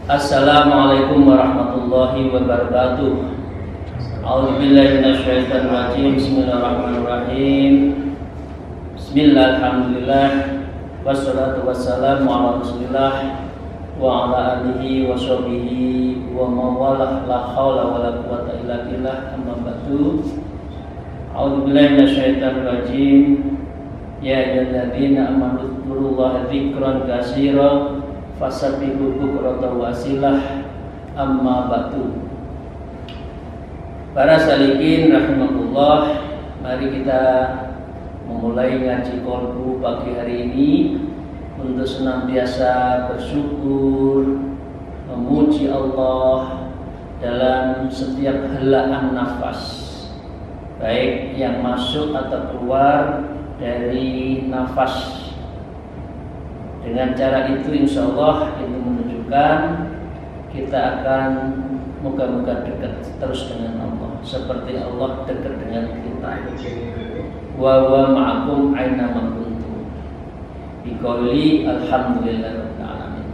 Assalamualaikum warahmatullahi wabarakatuh. A'udzubillahi minasyaitonir rajim. Bismillahirrahmanirrahim. Bismillah, alhamdulillah, wassalatu wassalamu ala Rasulillah wa ala alihi wa sahbihi wa mawalah, la haula wala quwwata illa billah, amma ba'du. A'udzubillahi minasyaitonir rajim. Ya ayyuhalladzina amanu dzkurullaha dzikran katsiran fasabbihu bukratan wa asilah, amma ba'du. Para salikin rahimakumullah, mari kita memulai ngaji qalbu pagi hari ini untuk senantiasa bersyukur, memuji Allah dalam setiap helaan nafas, baik yang masuk atau keluar dari nafas. Dengan cara itu insya Allah ini menunjukkan kita akan moga-moga dekat terus dengan Allah, seperti Allah dekat dengan kita. Wa huwa ma'akum aina ma kuntum. Biqauli alhamdulillahirabbil alamin.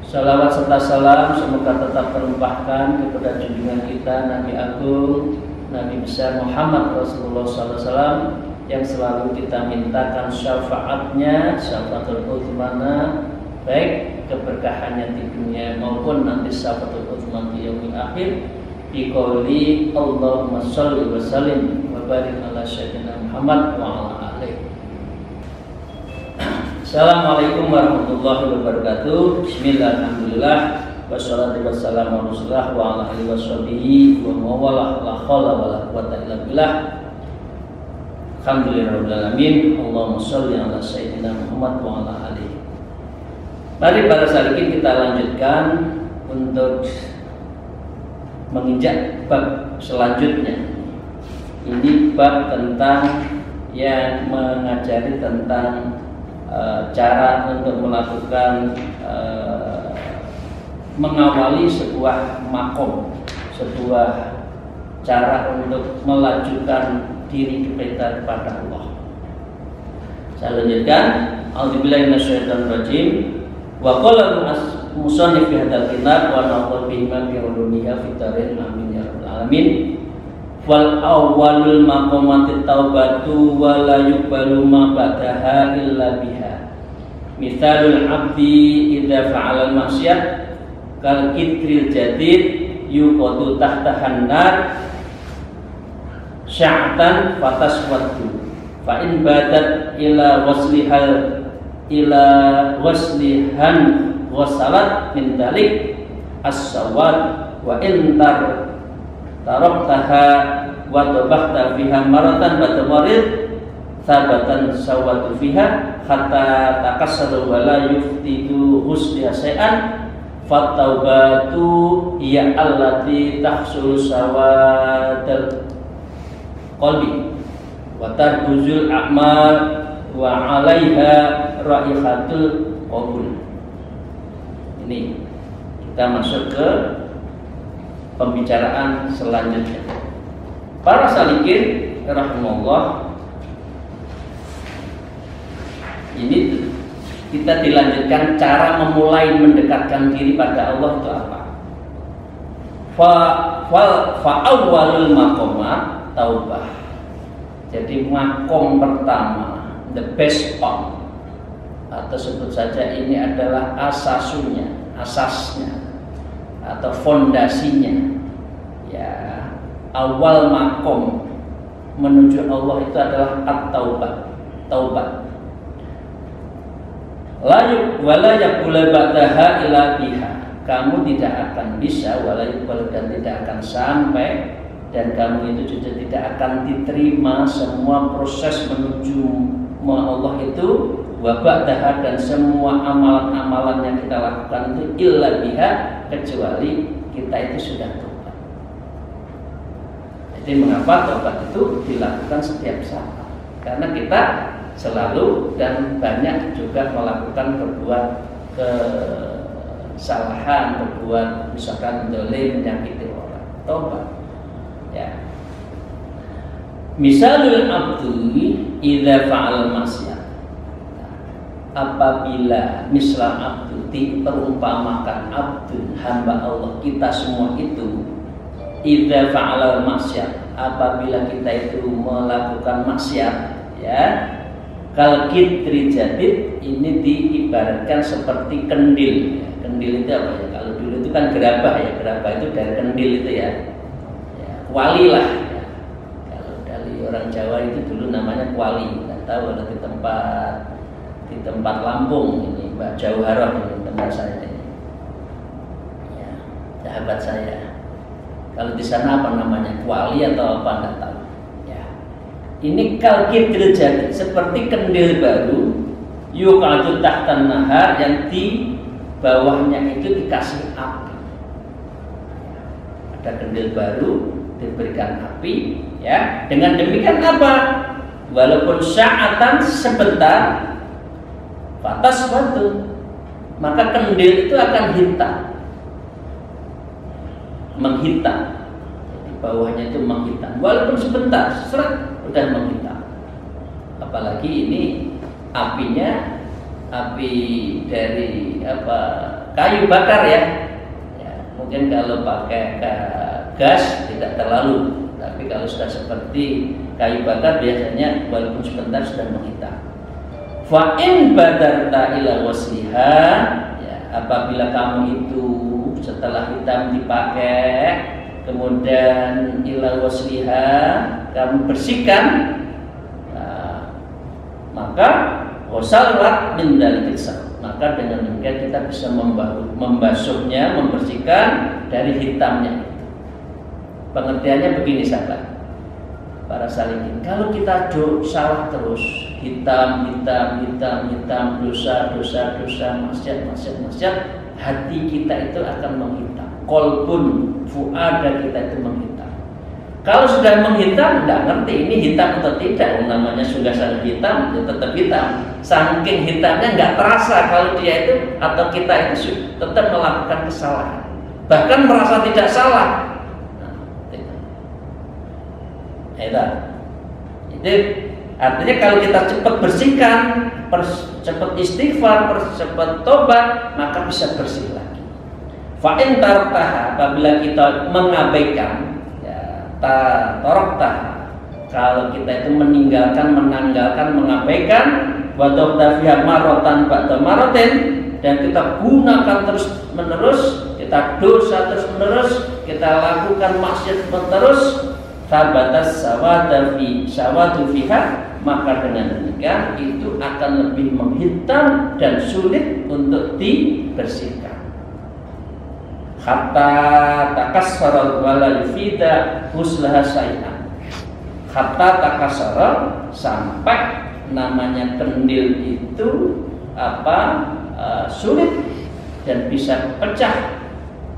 Salawat serta salam semoga tetap terlimpahkan kepada junjungan kita Nabi Agung, Nabi besar Muhammad Rasulullah SAW, yang selalu kita mintakan syafaatnya, syafaatul utsmana, baik keberkahannya di dunia maupun nanti syafaatul utsman di yaumil akhir. Biqauli Allahumma shalli wa sallim wa barik ala sayyidina Muhammad wa ala alihi. Assalamualaikum warahmatullahi wabarakatuh. Bismillah, alhamdulillah, wassalatu wassalamu ala Rasulillah wa ala alihi washabihi wa mawalah, la haula wala quwwata illa billah. Alhamdulillahirrahmanirrahim. Allahumma sholli ala sayyidina Muhammad wa ala alihi. Mari para salikin kita lanjutkan untuk menginjak bab selanjutnya. Ini bab tentang yang mengajari tentang cara untuk melakukan mengawali sebuah makom, sebuah cara untuk melajukan diri kita kepada Allah. Saya lanjutkan. A'udzubillahi minasyaitonir rajim. Wa qala musannif fi hadzal kitab wa naqul bihi ma fi ulumiha fi tarin, amin ya rabbal alamin. Wal awwalul maqamati taubatu wa la yuqbalu ma ba'daha illa biha. Mithalul 'abdi idza fa'ala al-ma'siyah kal kitril jadid yuqadu tahtahan nar sya'tan fataswaddu fa in badat ila waslihan wasalat min dalik as-sawad wa in taraktaha wa tabahta fiha maratan batamarid sabatan sawadu fiha hatta takassaru wa la yuftidu husliha syai'an fataubatu hiya allati tahsul sawadal qalbi wa tarbuzul a'mal wa 'alaiha raihatul qabul. Ini kita masuk ke pembicaraan selanjutnya. Para salikin rahimahullah, ini kita dilanjutkan cara memulai mendekatkan diri pada Allah itu apa? Fa awwalul maqamat taubah. Jadi makom pertama, the base of, atau sebut saja ini adalah asasnya atau fondasinya. Ya, awal makom menuju Allah itu adalah at-taubah, taubat. Wala yaqula ba'daha ila biha. Kamu tidak akan bisa, wala yaqul, dan tidak akan sampai, dan kamu itu juga tidak akan diterima semua proses menuju Allah itu wa ba'daha, dan semua amalan-amalan yang kita lakukan itu illa biha, kecuali kita itu sudah tobat. Jadi mengapa tobat itu dilakukan setiap saat? Karena kita selalu dan banyak juga melakukan berbuat kesalahan, berbuat misalkan zalim, menyakiti orang. Tobat. Ya. Misalul abdi idza fa'al maksiat. Apabila misal abdu diperumpamakan abdu hamba Allah kita semua itu idza fa'al maksiat, apabila kita itu melakukan maksiat, ya, kal kitri jadid, ini diibaratkan seperti kendil. Kendil itu apa ya? Kalau dulu itu kan gerabah ya, gerabah itu dari kendil itu ya, kuali lah ya. Kalau dari orang Jawa itu dulu namanya kuali. Nggak tahu kalau di tempat Lampung ini Mbak Jauharah ini teman saya ini, ya, sahabat saya. Kalau di sana apa namanya, kuali atau apa nggak tahu. Ya. Ini kalkit jadi seperti kendil baru, yuqadu tahtan nahar, yang di bawahnya itu dikasih api. Ada kendil baru diberikan api, ya. Dengan demikian apa? Walaupun sa'atan sebentar, batas batu, maka kendil itu akan hitam. Menghitam, di bawahnya itu menghitam, walaupun sebentar, seret udah menghitam. Apalagi ini apinya api dari apa, kayu bakar ya. Ya, mungkin kalau pakai gas tidak terlalu, tapi kalau sudah seperti kayu bakar biasanya walaupun sebentar sudah menghitam. Fa in badarta ila wasliha, ya, apabila kamu itu setelah hitam dipakai, kemudian ila wasliha, kamu bersihkan, nah, maka wasalat min dalikisa, maka dengan demikian kita bisa membasuhnya, membersihkan dari hitamnya. Pengertiannya begini sahabat, para salikin, kalau kita salah terus, hitam, dosa, maksiat, hati kita itu akan menghitam. Kolbun fuada kita itu menghitam. Kalau sudah menghitam, tidak ngerti ini hitam atau tidak. Namanya sudah sangat hitam, ya tetap hitam. Saking hitamnya nggak terasa kalau dia itu atau kita itu tetap melakukan kesalahan. Bahkan merasa tidak salah. Nah, itu artinya kalau kita cepat bersihkan, cepat istighfar, cepat tobat, maka bisa bersih lagi. Fa'in tartah, apabila kita mengabaikan, ya, tartah, kalau kita itu menanggalkan, mengabaikan, wadobta fiha marotan ba'da marotin, dan kita gunakan terus menerus, kita dosa terus menerus, kita lakukan maksiat terus, sabatas sawatu fiha, maka dengan demikian itu akan lebih menghitam dan sulit untuk dibersihkan. Hatta takassara wala yufida huslaha syai'an. Hatta takassara, sampai namanya kendil itu sulit dan bisa pecah.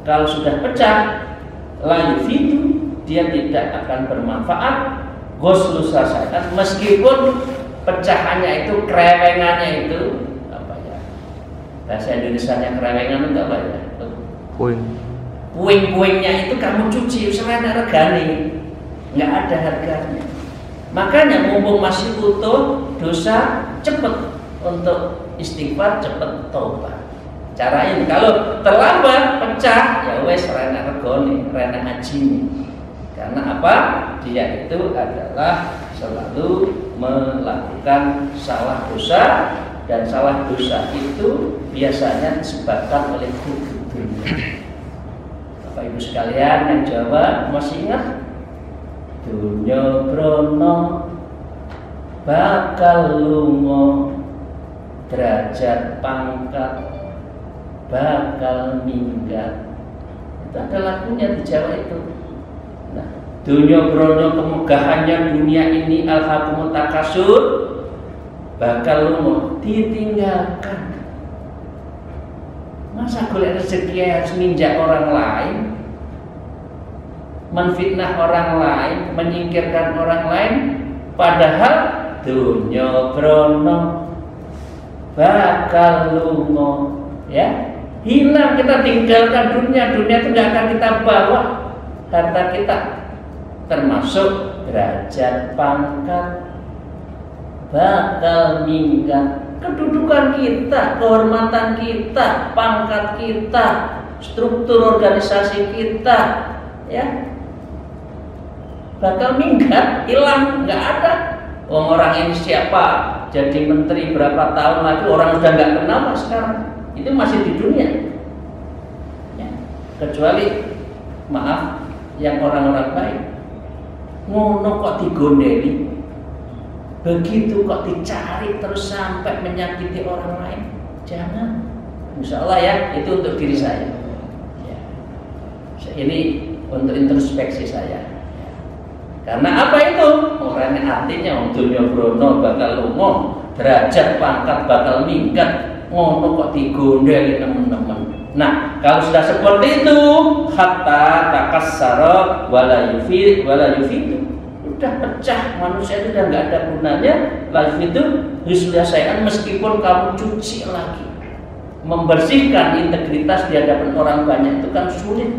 Kalau sudah pecah, la yufidu, dia tidak akan bermanfaat. Ghuslu syai'an, meskipun pecahannya itu, kerewengannya itu apa ya? Bahasa Indonesianya kerewengan itu apa ya? Puing-puingnya itu kamu cuci, serana regane, nggak ada harganya. Makanya mumpung masih utuh dosa, cepat untuk istighfar, cepat tobat. Cara ini, kalau terlambat pecah, ya wes serana regone, serana ajine. Karena apa? Dia itu adalah selalu melakukan salah dosa, dan salah dosa itu biasanya disebabkan oleh hubud dunia. Bapak Ibu sekalian yang Jawa masih ingat? Dunya brono bakal lunga, derajat pangkat bakal minggat. Itu ada lagunya di Jawa itu. Nah, dunia brono, kemegahannya dunia ini, alhaqumut takasur, bakal lunga, ditinggalkan. Masa golek rezeki harus ninjak orang lain? menfitnah orang lain, menyingkirkan orang lain, padahal dunya brono bakal lunga, ya. Hilang, kita tinggalkan dunia itu nggak akan kita bawa harta kita, termasuk derajat pangkat bakal minggat, kedudukan kita, kehormatan kita, pangkat kita, struktur organisasi kita, ya, bakal minggat, hilang, nggak ada. Orang ini siapa, jadi menteri berapa tahun lagi orang sudah nggak kenal sekarang. Itu masih di dunia, ya. Kecuali maaf yang orang-orang baik, ngono kok digondeli, begitu kok dicari terus sampai menyakiti orang lain, jangan. Insya Allah ya, itu untuk diri saya, ya. Ini untuk introspeksi saya, ya. Karena apa itu? Orangnya artinya untuk dunia brono bakal lunga, derajat pangkat bakal minggat, ngono kok digondeli teman-teman. Nah, kalau sudah seperti itu, hatta takassara wala yufid udah pecah, manusia itu udah nggak ada gunanya. Lalu itu husnul meskipun kamu cuci lagi, membersihkan integritas di hadapan orang banyak itu kan sulit,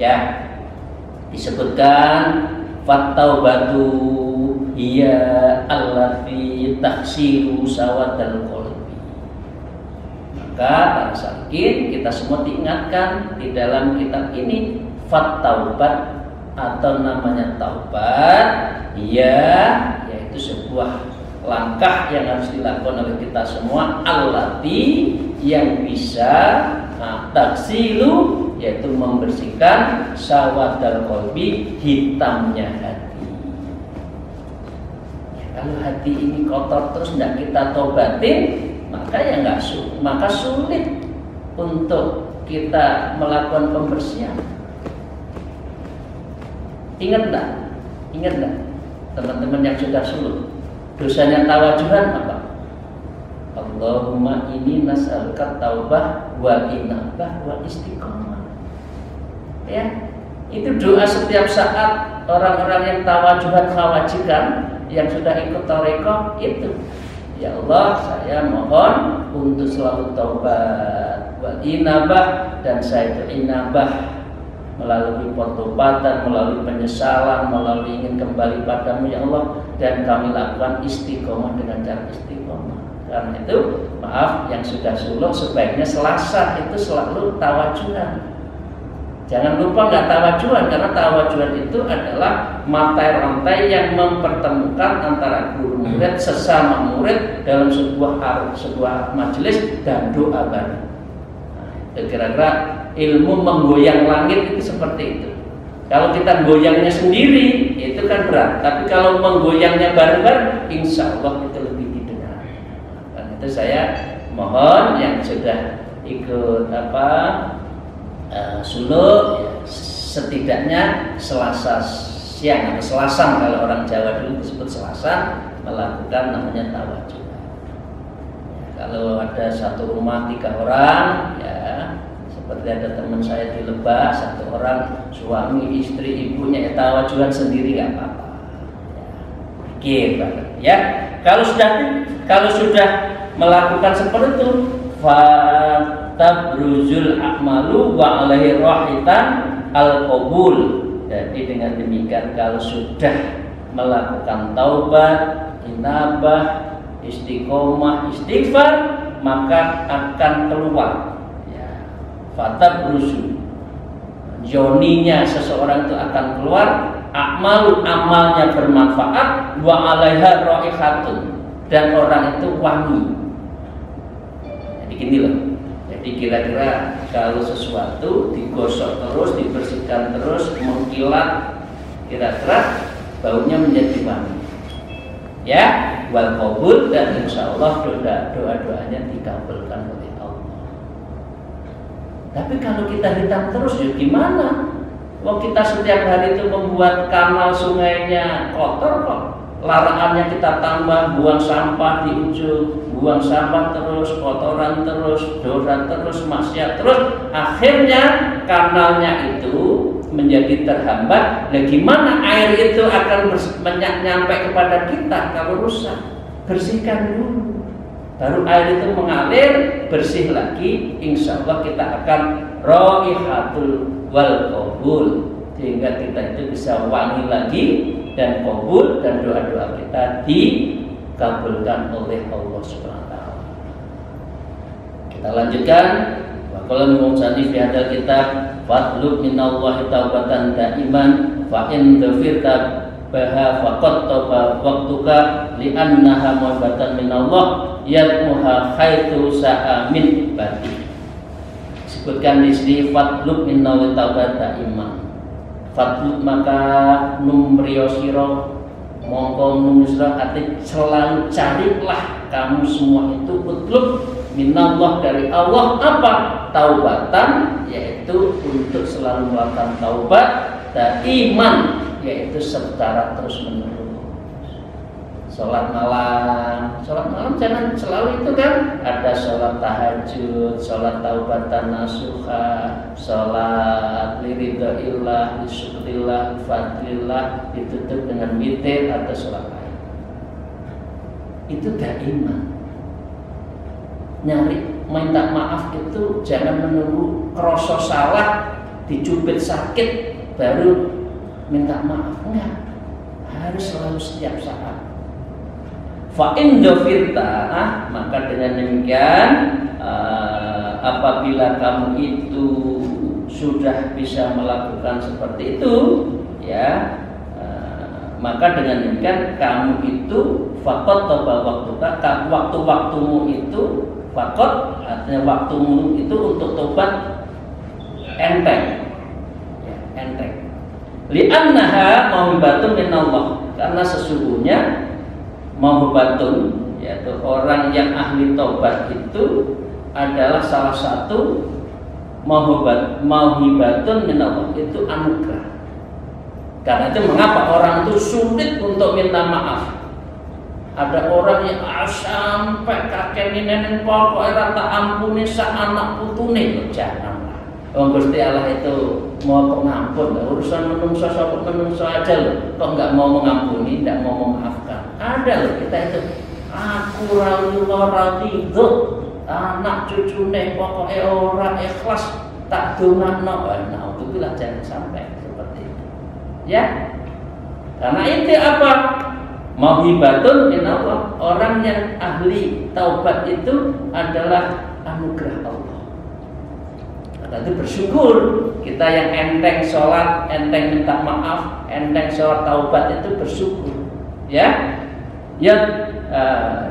ya. Disebutkan fattaubatu hiya allati taksiru sawadal qalbi. Maka sakit kita semua diingatkan di dalam kitab ini, fattaubat atau namanya taubat, ya, yaitu sebuah langkah yang harus dilakukan oleh kita semua, allati yang bisa taksilu, yaitu membersihkan sawadal qalbi, hitamnya hati. Ya, kalau hati ini kotor terus tidak kita tobatin, maka ya maka sulit untuk kita melakukan pembersihan. Ingat enggak teman-teman yang sudah suluk, dosanya tawajuhan apa? Allahumma inni nas'aluka taubah wa inabah wa istiqomah. Ya, itu doa setiap saat orang-orang yang tawajuhan khawajikan, yang sudah ikut tarekat itu. Ya Allah, saya mohon untuk selalu taubat wal inabah, dan saya itu inabah melalui pertobatan, melalui penyesalan, melalui ingin kembali padamu ya Allah, dan kami lakukan istiqomah dengan cara istiqomah. Karena itu maaf yang sudah suluk sebaiknya Selasa itu selalu tawajuhan. Jangan lupa nggak tawajuhan, karena tawajuhan itu adalah mata rantai yang mempertemukan antara guru murid, sesama murid dalam sebuah majelis dan doa bareng. Nah, kira-kira ilmu menggoyang langit itu seperti itu. Kalau kita goyangnya sendiri itu kan berat, tapi kalau menggoyangnya bareng-bareng, insya Allah itu lebih didengar. Karena itu saya mohon yang sudah ikut suluk, ya, setidaknya Selasa siang atau Selasang, kalau orang Jawa dulu disebut Selasang, melakukan namanya tawajuh. Ya, kalau ada satu rumah 3 orang, ya seperti ada teman saya di Lebak, 1 orang suami, istri, ibunya, ya tawajuhan sendiri nggak apa-apa. Ya, ya. Kalau sudah melakukan seperti itu, tabruzul a'malu wa alaihi rahitan al-qabul. Jadi dengan demikian kalau sudah melakukan taubat, inabah, istiqomah, istighfar, maka akan keluar, ya, fatabruzu, joninya seseorang itu akan keluar, a'malu, amalnya bermanfaat, wa alaiha raihatun, dan orang itu wangi. Jadi gini loh. Jadi kira-kira kalau sesuatu digosok terus, dibersihkan terus, mengkilat, kira-kira baunya menjadi wangi. Ya, wal qabul, dan insya Allah doa-doanya dikabulkan oleh Allah. Tapi kalau kita hitam terus, ya gimana? Wong kita setiap hari itu membuat kanal sungainya kotor kok. Larangannya kita tambah, buang sampah di ujung, buang sampah terus, kotoran terus, dosa terus, maksiat terus. Akhirnya kanalnya itu menjadi terhambat. Nah, gimana air itu akan nyampe kepada kita kalau rusak? Bersihkan dulu, baru air itu mengalir bersih lagi. Insya Allah kita akan raihatul wal qabul, sehingga kita itu bisa wangi lagi dan qabul, dan doa-doa kita dikabulkan oleh Allah Subhanahu wa taala. Kita lanjutkan. Wa qala al-mu'allif fi hadzal kitab fatlub minallahi taubatan daiman fa in dzafirta baha faqad tauba waqtuka li'annaha muhabbatan minallah yadmuha khaitu sa'a min ibadi. Sebutkan di sini fatlub minallahi taubatan daiman. Fatlub maka numriyo sira mongko numusra ati selalu carilah kamu semua itu utlub minallah dari Allah apa? Taubatan, yaitu untuk selalu melakukan taubat, dan iman, yaitu secara terus menerus. Sholat malam jangan selalu itu kan, ada sholat tahajud, sholat taubatan nasuha, sholat liridhaillah, lisyukrillah, fadlillah, ditutup dengan witir atau sholat lain. Itu iman. Nyari minta maaf itu jangan menunggu kroso salah, dicubit sakit baru minta maaf, enggak, harus selalu setiap saat. Fa in dzafirta, maka dengan demikian apabila kamu itu sudah bisa melakukan seperti itu, ya, maka dengan demikian kamu itu faqad taba waktuka, waktu-waktumu itu faqad, artinya waktumu itu untuk tobat enteng, ya, enteng. Li'annaha mauhibatun minallah, karena sesungguhnya mauhibatun, yaitu orang yang ahli tobat itu adalah salah satu mauhibatun minallah, itu anugerah. Karena itu mengapa orang itu sulit untuk minta maaf. Ada orang yang sampai kakek nenek pokoknya tak ampuni sa anak putune, janganlah. Gusti Allah itu mau pengampun, urusan menungso aja loh. Kok nggak mau mengampuni, nggak mau memaafkan? Ada loh kita itu. Aku radhiyo, anak cucune pokoknya orang ikhlas tak dongakno. Nah, itu bilang jangan sampai seperti itu. Ya, karena itu apa? Mauhibatun minallah, orang yang ahli taubat itu adalah anugerah Allah. Karena itu bersyukur kita yang enteng sholat, enteng minta maaf, enteng sholat taubat itu bersyukur. Ya,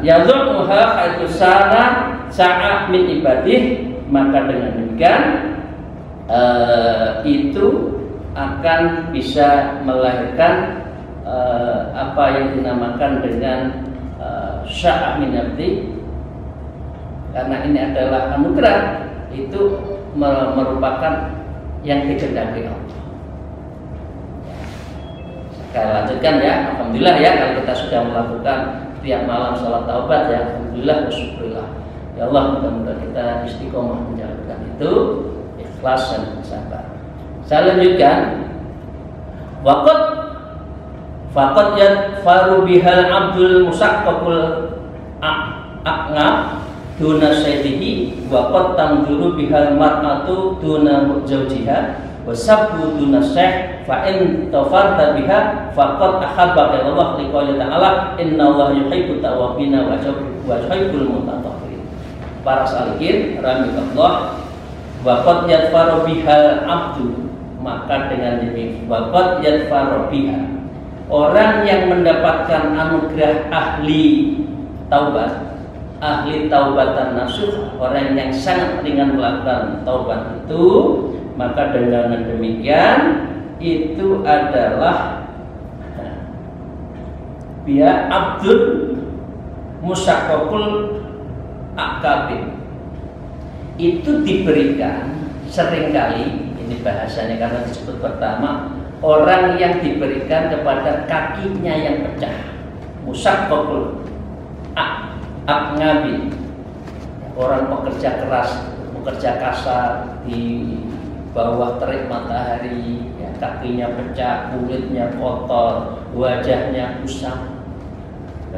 yadhuha khaitu sa'a min ibadih, maka dengan demikian itu akan bisa melahirkan apa yang dinamakan dengan sya'ah min abdi, karena ini adalah anugerah, itu merupakan yang dikehendaki Allah. Kita lanjutkan ya, alhamdulillah ya kalau kita sudah melakukan tiap malam salat taubat ya, alhamdulillah bersyukurlah. Ya Allah, mudah-mudahan kita istiqomah menjalankan itu, ikhlas dan sabar. Saya lanjutkan. Faqad yadfaru bihal abdul musaqqaqul aqna duna sayyidihi wa qad tanzuru bihal mar'atu duna zawjiha wa sabbu duna syekh fa in tafarta biha faqad ahabba Allah liqouli ta'ala innallaha yuhibbu tawwabina wa yuhibbul mutatahhirin. Para salihin rahimakumullah, wa qad yadfaru bihal abdu, maka dengan demikian wa qad yadfaru biha, orang yang mendapatkan anugerah ahli taubat, ahli taubatan nasuh, orang yang sangat ringan melakukan taubat itu, maka dengan demikian itu adalah dia abdul musaqqaqul akabir. Itu diberikan seringkali, ini bahasanya karena disebut pertama, orang yang diberikan kepada kakinya yang pecah, musaqqaqul aknabi, orang pekerja keras, pekerja kasar di bawah terik matahari, ya, kakinya pecah, kulitnya kotor, wajahnya kusam.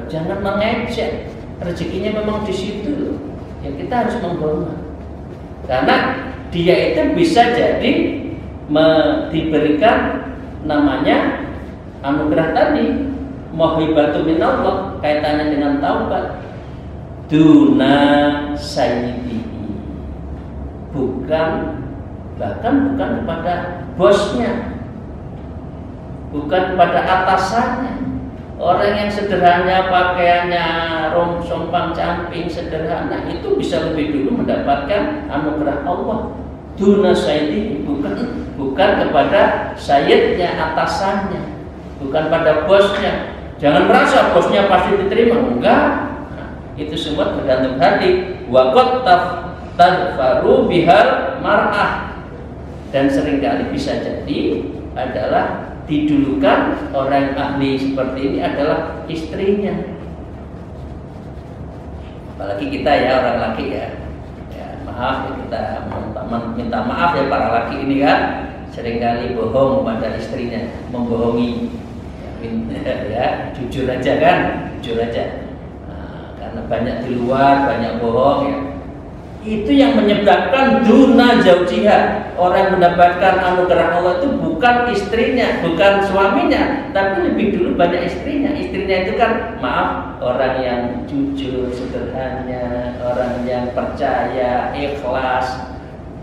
Jangan mengejek, rezekinya memang di situ loh. Ya kita harus menghormat. Karena dia itu bisa jadi diberikan namanya anugerah tadi, mauhibatu minallah, kaitannya dengan taubat. Duna sayyidihi, bahkan bukan kepada bosnya, bukan kepada atasannya. Orang yang sederhana, pakaiannya sompang camping sederhana, itu bisa lebih dulu mendapatkan anugerah Allah. Duna sayyidihi, bukan kepada sayyidnya, atasannya, bukan pada bosnya. Jangan merasa bosnya pasti diterima, enggak. Itu semua tergantung hati. Wa qad tadfaru bihal mar'ah, dan seringkali bisa jadi adalah didulukan orang ahli seperti ini adalah istrinya. Apalagi kita ya orang laki ya, maaf ya, kita minta maaf ya para laki ini kan seringkali bohong pada istrinya, membohongi ya, jujur aja kan, jujur aja. Karena banyak di luar, banyak bohong ya. Itu yang menyebabkan duna jaujiha. Orang mendapatkan anugerah Allah itu bukan istrinya, bukan suaminya, tapi lebih dulu banyak istrinya. Istrinya itu kan maaf, orang yang jujur, sederhana, orang yang percaya, ikhlas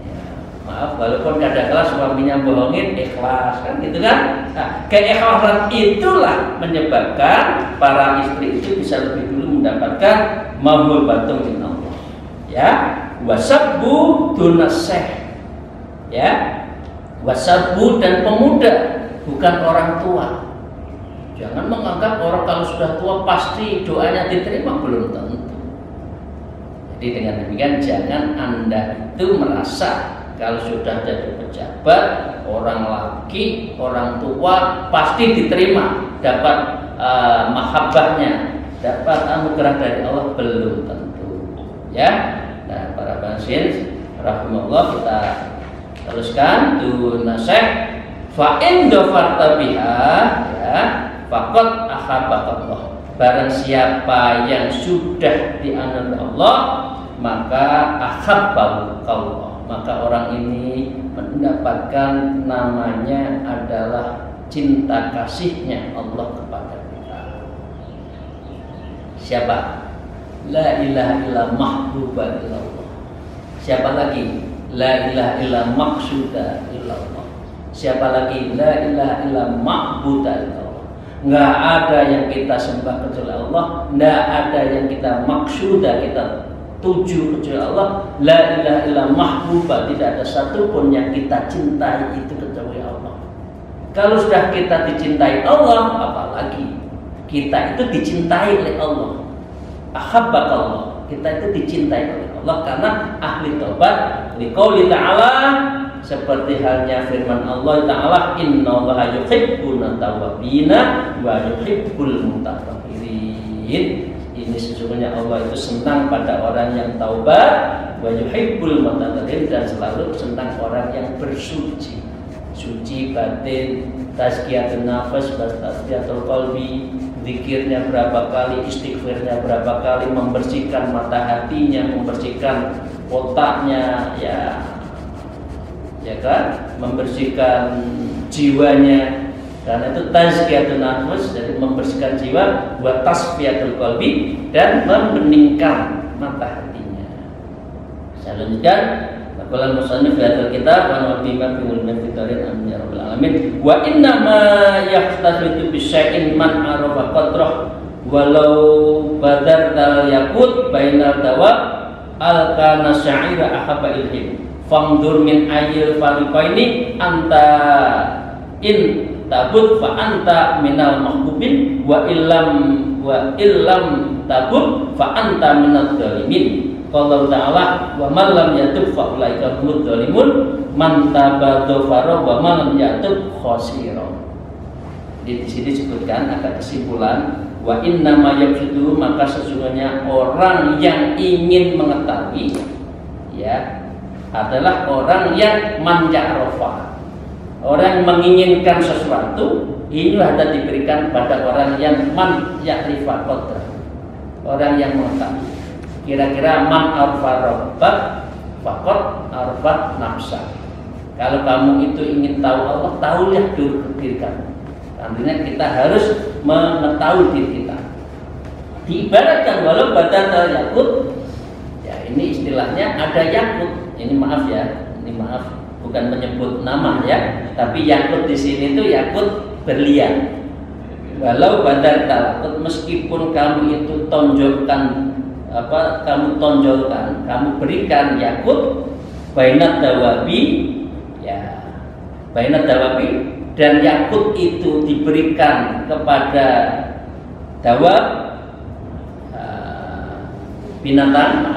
ya, maaf, walaupun kadang-kadang suaminya bohongin, ikhlas kan gitu kan. Nah, keikhlasan itulah menyebabkan para istri itu bisa lebih dulu mendapatkan mauhibatun min Allah. Ya, wasabbu dunaseh. Ya, wasabbu dan pemuda, bukan orang tua. Jangan menganggap orang kalau sudah tua pasti doanya diterima, belum tentu. Jadi dengan demikian jangan Anda itu merasa kalau sudah jadi pejabat, orang laki, orang tua pasti diterima, dapat mahabbahnya, dapat anugerah dari Allah, belum tentu. Ya, nah para bansin, rahimahullah, kita teruskan dunaseh fa in dafarta biha ya faqad ahabbakallah. Barang siapa yang sudah dianugerah Allah, maka ahabbakallah, maka orang ini mendapatkan namanya adalah cinta kasihnya Allah kepada kita. Siapa? La ilaha illa mahbuba illallah. Siapa lagi? La ilaha illa maqsuda illallah. Siapa lagi? La ilaha illa ma'buda illallah. Enggak ada yang kita sembah kecuali Allah, enggak ada yang kita maksuda, kita tuju kecuali Allah. La ilaha illa mahbuba, tidak ada satupun yang kita cintai itu kecuali Allah. Kalau sudah kita dicintai Allah, apalagi kita itu dicintai oleh Allah. Ahabbakallah, kita itu dicintai oleh Allah karena ahli taubat. Liqauli ta'ala, seperti halnya firman Allah Ta'ala, innallaha yuhibbuna tawwabina wa yuhibbul mutatahhirin. Ini sesungguhnya Allah itu senang pada orang yang taubat, wa yuhibbul mutatahhirin, dan selalu senang orang yang bersuci, suci batin, tazkiyatun nafas, tazkiyatul qalbi, zikirnya berapa kali, istighfarnya berapa kali, membersihkan mata hatinya, membersihkan otaknya, ya kan, membersihkan jiwanya. Karena itu tazkiyatun nafas, jadi membersihkan jiwa, buat tasfiyatul qalbi, dan membeningkan mata hatinya. Saya lanjutkan. Qala musannif fi hadzal kitab wa nabiyya fi ulumil fitarin amin ya rabbal alamin. Wa inna ma yahtasibu bi syai'in man arafa qadrah walau badartal yakut bainal dawab al kana sya'ira ahabba ilhim famdur min ayil fariqaini anta in tabut fa anta minal mahbubin wa illam tabut fa anta minadh dhalimin. Qala ta'ala wa man lam yatub fa ulaika humudz zalimun man tabadzafara wa man lam yatub khasira. Di sini disebutkan ada kesimpulan wa inna ma yaqsidu, maka sesungguhnya orang yang ingin mengetahui ya adalah orang yang man ya'rafa. Orang menginginkan sesuatu ini ada diberikan pada orang yang man ya'rifa qadra, orang yang mengetahui. Kira-kira man arfa rabbak faqad arfa nafsa. Kalau kamu itu ingin tahu Allah, tahulah diri kamu. Artinya kita harus mengetahui diri kita. Diibaratkan walau badal yakut, ya ini istilahnya ada yakut. Ini maaf ya, ini maaf, bukan menyebut nama ya, tapi yakut di sini itu yakut berlian. Walau badal yakut, meskipun kamu itu tonjolkan kamu tonjolkan, kamu berikan yakut bainat dawabi, ya bainat dawabi, dan yakut itu diberikan kepada dawab, binatang,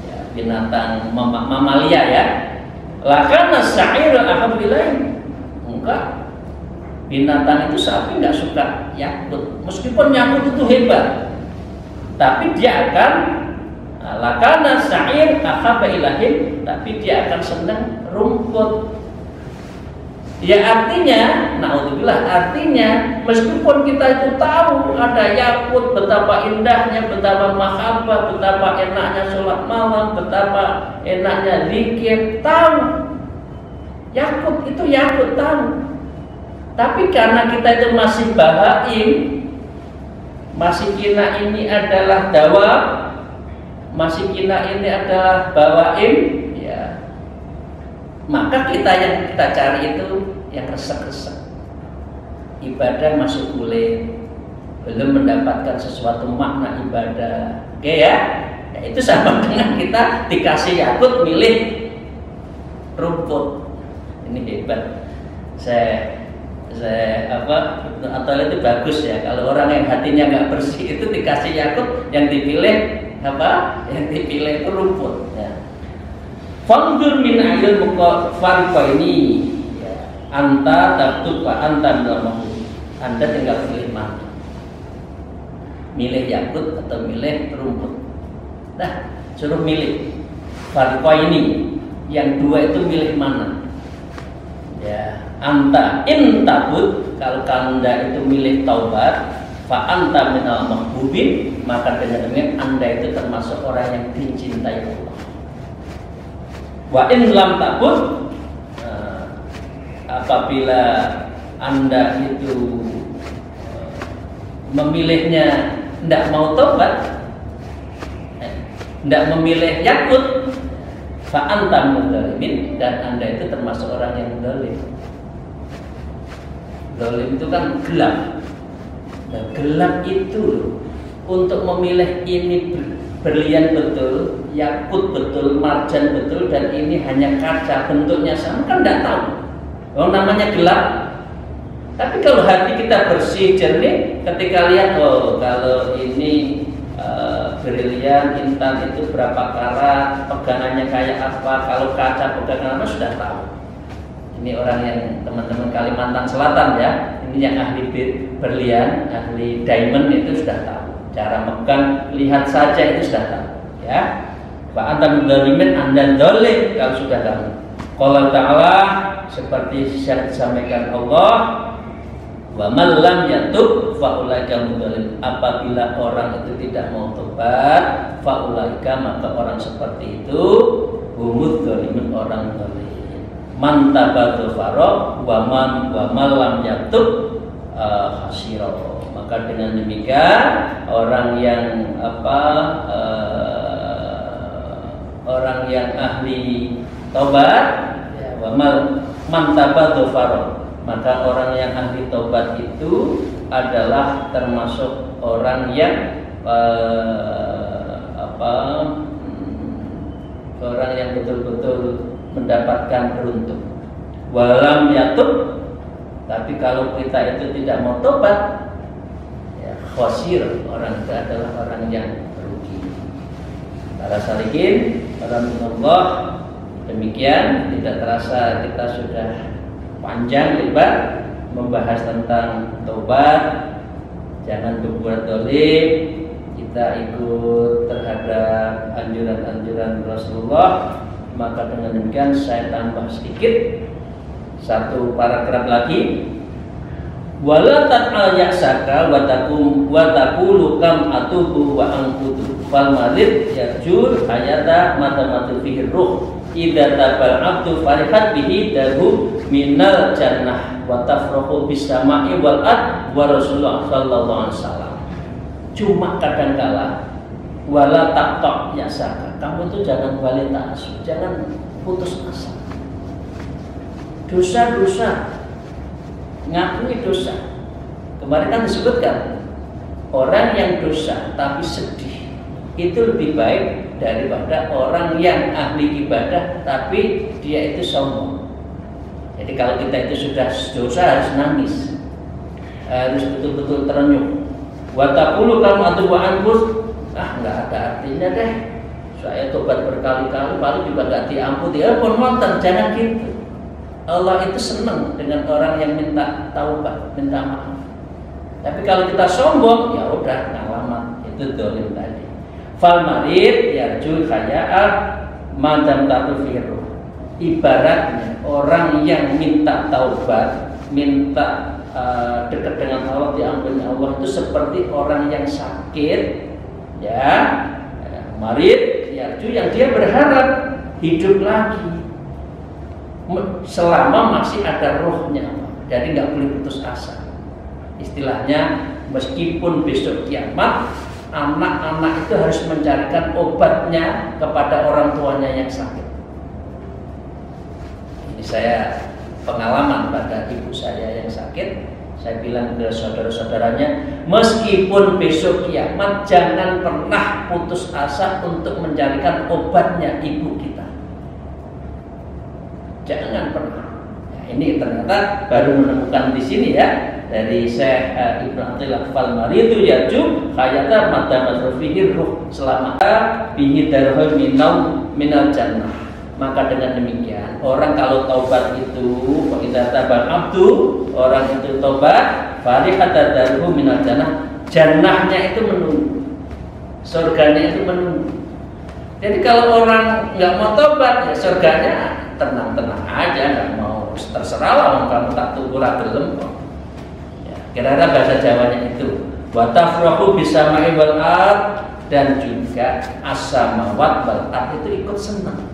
ya, binatang mamalia ya. Lakana sa'ir ahabilain, enggak, binatang itu sapi nggak suka yakut, meskipun yakut itu hebat, tapi dia akan lakana sa'ir ahabilain, tapi dia akan senang rumput. Ya artinya, naudzubillah, artinya meskipun kita itu tahu ada yakut, betapa indahnya, betapa mahabbah, betapa enaknya sholat malam, betapa enaknya zikir, tahu yakut itu yakut, tahu. Tapi karena kita itu masih bahaim, masih kira ini adalah dawa, masih kira ini adalah bawaim, ya, maka kita yang kita cari itu yang resek-resek. Ibadah masuk kulit, belum mendapatkan sesuatu makna ibadah. Oke ya? Ya itu sama dengan kita dikasih yakut milih rumput. Ini hebat. Saya atau itu bagus ya. Kalau orang yang hatinya nggak bersih itu dikasih yakut, yang dipilih apa? Yang dipilih itu rumput. Ya. Fandur min ayil muqaffarqa ini, ya. Anta tabtuk wa anta minal. Anda tinggal pilih mana, milih yakut atau milih rumput. Nah, suruh milih farqa ini, yang dua itu milih mana? Ya, anta in tabut, kalau Anda itu milih taubat, fa anta minal mahbubin, maka dengan demikian Anda itu termasuk orang yang dicintai Allah. Wa in lam tabut, apabila Anda itu memilihnya tidak mau taubat, tidak memilih yakut, fa anta minal, dan Anda itu termasuk orang yang zalim. Zalim itu kan gelap. Dan gelap itu untuk memilih ini berlian betul, yakut betul, marjan betul, dan ini hanya kaca bentuknya sama, kan tidak tahu. Oh, namanya gelap. Tapi kalau hati kita bersih, jernih, ketika lihat, oh kalau ini berlian intan itu berapa karat, pegangannya kayak apa, kalau kaca pegangan apa, sudah tahu. Ini orang yang teman-teman Kalimantan Selatan ya, ini yang ahli berlian, ahli diamond itu sudah tahu. Cara megang, lihat saja itu sudah tahu ya. Pak anta dzalimin, Anda zalim kalau sudah tahu. Qala ta'ala, seperti yang disampaikan Allah, wa man lam yatub fa ulaika mudzalim. Apabila orang itu tidak mau tobat, fa ulaika, maka orang seperti itu humud dzalimin, orang zalim. Man tabatu faro wa man lam yatub khasiro. Maka dengan demikian orang yang orang yang ahli tobat, ya, wa man tabatu faro, maka orang yang ahli tobat itu adalah termasuk orang yang orang yang betul-betul mendapatkan beruntung. Walam yatub, tapi kalau kita itu tidak mau tobat, ya khosir, orang itu adalah orang yang rugi. Para salikin, para Allah, demikian tidak terasa kita sudah panjang lebar membahas tentang tobat. Jangan berbuat dolim, kita ikut terhadap anjuran-anjuran Rasulullah. Maka dengan demikian saya tambah sedikit Satu paragraf lagi. Wala tat'al ya'saka wa taqulu kam atubu wa angkutu fal marid yarjur hayata matamatu fihi ruh idza tabal abdu farihat bihi dahu minal jannah wa tafrahu bis sama'i wal ard wa Rasulullah sallallahu alaihi wasallam. Cuma kadangkala wala taqta ya'saka, kamu itu jangan balik ta'asub, jangan putus asa. Dosa-dosa, ngakui dosa. Kemarin kan disebutkan orang yang dosa tapi sedih itu lebih baik daripada orang yang ahli ibadah tapi dia itu sombong. Jadi kalau kita itu sudah dosa harus nangis, harus betul-betul terenyuh. Wa taqulu kam atubu anfus, nggak ada artinya deh. Saya tobat berkali-kali paling juga nggak diampuni. Ya pun nonton, jangan gitu. Allah itu senang dengan orang yang minta taubat, minta maaf. Tapi kalau kita sombong, ya udah ngalamat, itu dolim tadi. Fal marid yarju khaya'ah madam tatu firu. Ibaratnya orang yang minta taubat, minta dekat dengan Allah, diampuni Allah, itu seperti orang yang sakit, ya, marid yarju, yang dia berharap hidup lagi selama masih ada rohnya, jadi nggak boleh putus asa. Istilahnya, meskipun besok kiamat, anak-anak itu harus mencarikan obatnya kepada orang tuanya yang sakit. Ini saya pengalaman pada ibu saya yang sakit. Saya bilang ke saudara-saudaranya, meskipun besok kiamat, jangan pernah putus asa untuk mencarikan obatnya ibu kita. Jangan pernah. Nah, ini ternyata baru menemukan di sini ya, dari Syekh Ibnu Athilah fal maridu yarju hayata madamat fihi ruh selama bihi darhul minal jannah. Maka dengan demikian orang kalau taubat itu idza tabal abdu, orang itu taubat farihata darhu minal jannah, jannahnya itu menunggu, surganya itu menunggu. Jadi kalau orang nggak mau taubat, ya surganya tenang-tenang aja, nggak mau, terserah lah, kamu tak tunggu gelem. Ya, kira-kira bahasa Jawanya itu. Wa tafrahu bisama'i wal ard, dan juga as-samawat wal ard itu ikut senang.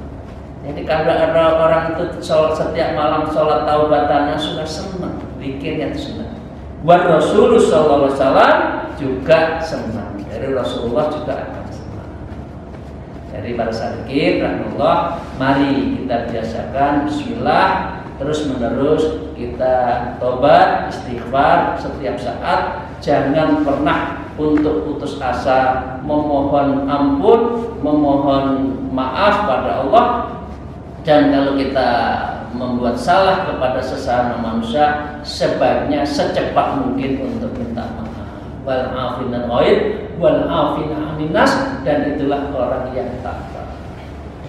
Jadi kalau ada orang itu setiap malam sholat taubatannya sudah senang, zikirnya itu senang. Wa Rasulullah sallallahu alaihi wasallam juga senang. Dari Rasulullah juga akan senang. Dari para sahabat rahmatullah, mari kita biasakan bismillah terus menerus, kita tobat istighfar setiap saat, jangan pernah untuk putus asa, memohon ampun, memohon maaf pada Allah. Dan kalau kita membuat salah kepada sesama manusia, sebaiknya secepat mungkin untuk minta maaf. Wal afina ghaib wal afina aninnas, dan itulah orang yang takwa.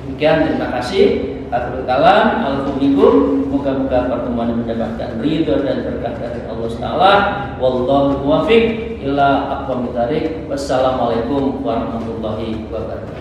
Demikian, terima kasih. Akhirul kalam, alhamdulillah. Moga-moga pertemuan ini mendapatkan ridho dan berkah dari Allah Taala. Wallahu muwaffiq ila aqwamit thariq. Wassalamualaikum warahmatullahi wabarakatuh.